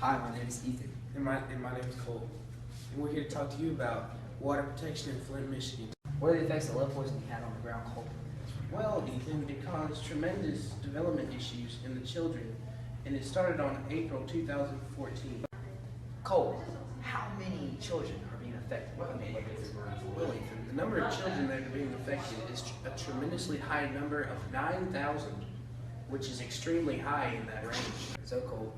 Hi, my name is Ethan. And my name is Cole. And we're here to talk to you about water protection in Flint, Michigan. What are the effects of lead poisoning had on the ground, Cole? Well, Ethan, it caused tremendous development issues in the children, and it started on April 2014. Cole, how many children are being affected by the lead Well, Ethan, the number of children that are being affected is a tremendously high number of 9,000, which is extremely high in that range. So, Cole,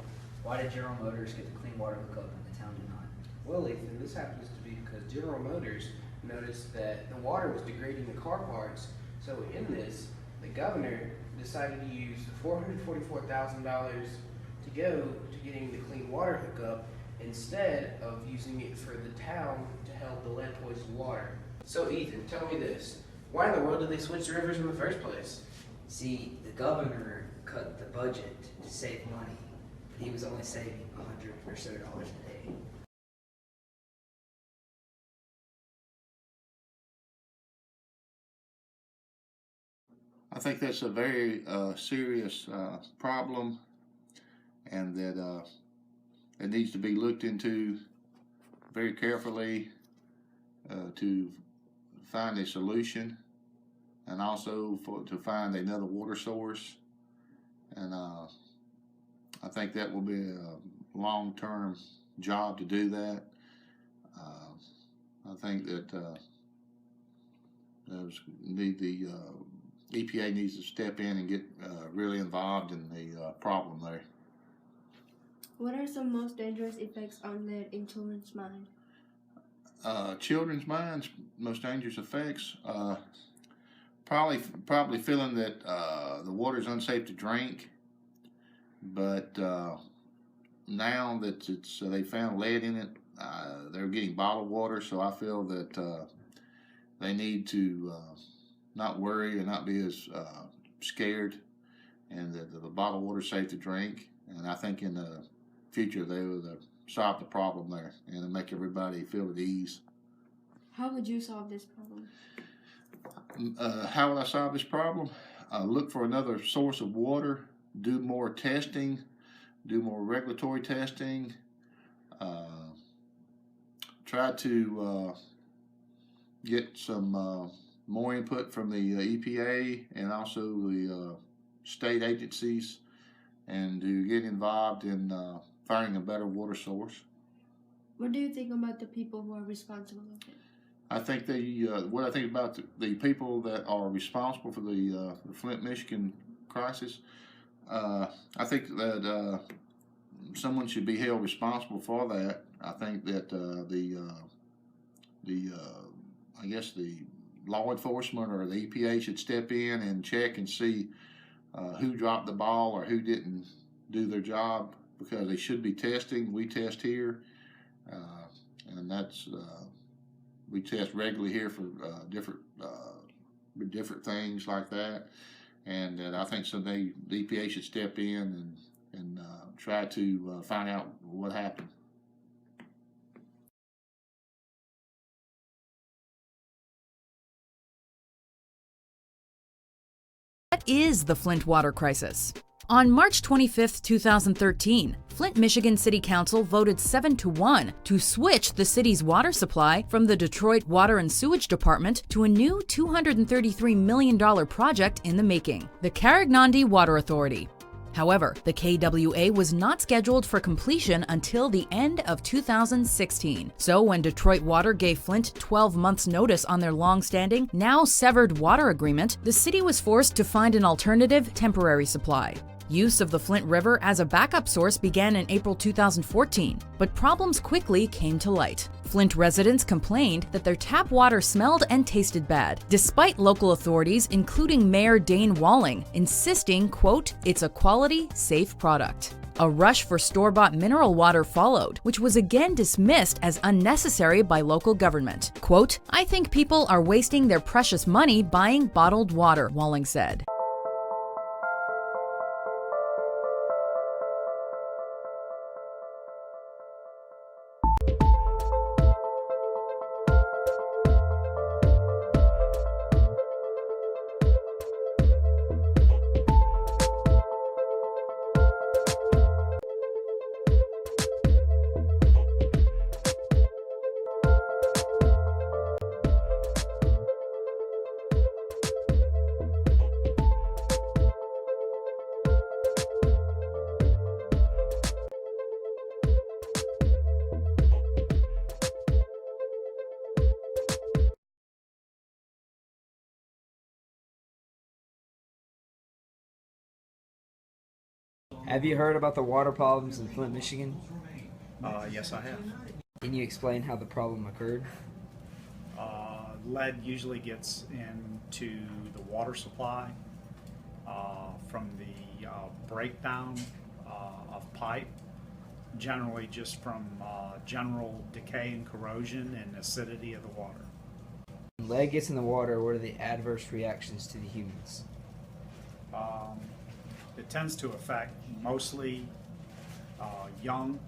why did General Motors get the clean water hookup and the town did not? Well, Ethan, this happens to be because General Motors noticed that the water was degrading the car parts. So in this, the governor decided to use $444,000 to go to getting the clean water hookup instead of using it for the town to help the lead poisoned water. So Ethan, tell me this. Why in the world did they switch the rivers in the first place? See, the governor cut the budget to save money, but he was only saving $100 or so a day. I think that's a very serious problem, and that it needs to be looked into very carefully to find a solution, and also to find another water source. And I think that will be a long-term job to do that. I think that the EPA needs to step in and get really involved in the problem there. What are some most dangerous effects on lead in children's mind? Children's minds, most dangerous effects, probably feeling that the water is unsafe to drink, but now that they found lead in it, they're getting bottled water, so I feel that they need to not worry and not be as scared, and that the bottled water is safe to drink. And I think in the future they will solve the problem there and make everybody feel at ease. How would you solve this problem? How would I solve this problem? Look for another source of water, do more testing, do more regulatory testing, try to get some more input from the EPA and also the state agencies, and to get involved in finding a better water source. What do you think about the people who are responsible for it? I think what I think about the people that are responsible for the Flint, Michigan crisis, I think that someone should be held responsible for that. I think that I guess the law enforcement or the EPA should step in and check and see who dropped the ball or who didn't do their job, because they should be testing. We test here, and that's we test regularly here for different things like that. And I think the EPA should step in and try to find out what happened. What is the Flint water crisis? On March 25, 2013, Flint, Michigan City Council voted 7-1 to switch the city's water supply from the Detroit Water and Sewage Department to a new $233 million project in the making, the Carmichael Water Authority. However, the KWA was not scheduled for completion until the end of 2016. So when Detroit Water gave Flint 12 months' notice on their long-standing, now severed water agreement, the city was forced to find an alternative temporary supply. Use of the Flint River as a backup source began in April 2014, but problems quickly came to light. Flint residents complained that their tap water smelled and tasted bad, despite local authorities, including Mayor Dane Walling, insisting, quote, "it's a quality, safe product." A rush for store-bought mineral water followed, which was again dismissed as unnecessary by local government. Quote, "I think people are wasting their precious money buying bottled water," Walling said. Have you heard about the water problems in Flint, Michigan? Yes, I have. Can you explain how the problem occurred? Lead usually gets into the water supply from the breakdown of pipe, generally just from general decay and corrosion and acidity of the water. When lead gets in the water, what are the adverse reactions to the humans? It tends to affect mostly young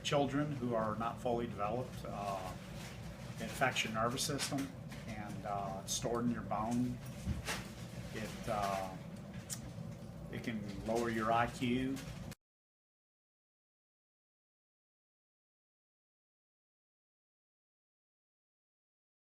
children who are not fully developed. It affects your nervous system and it's stored in your bone. It can lower your IQ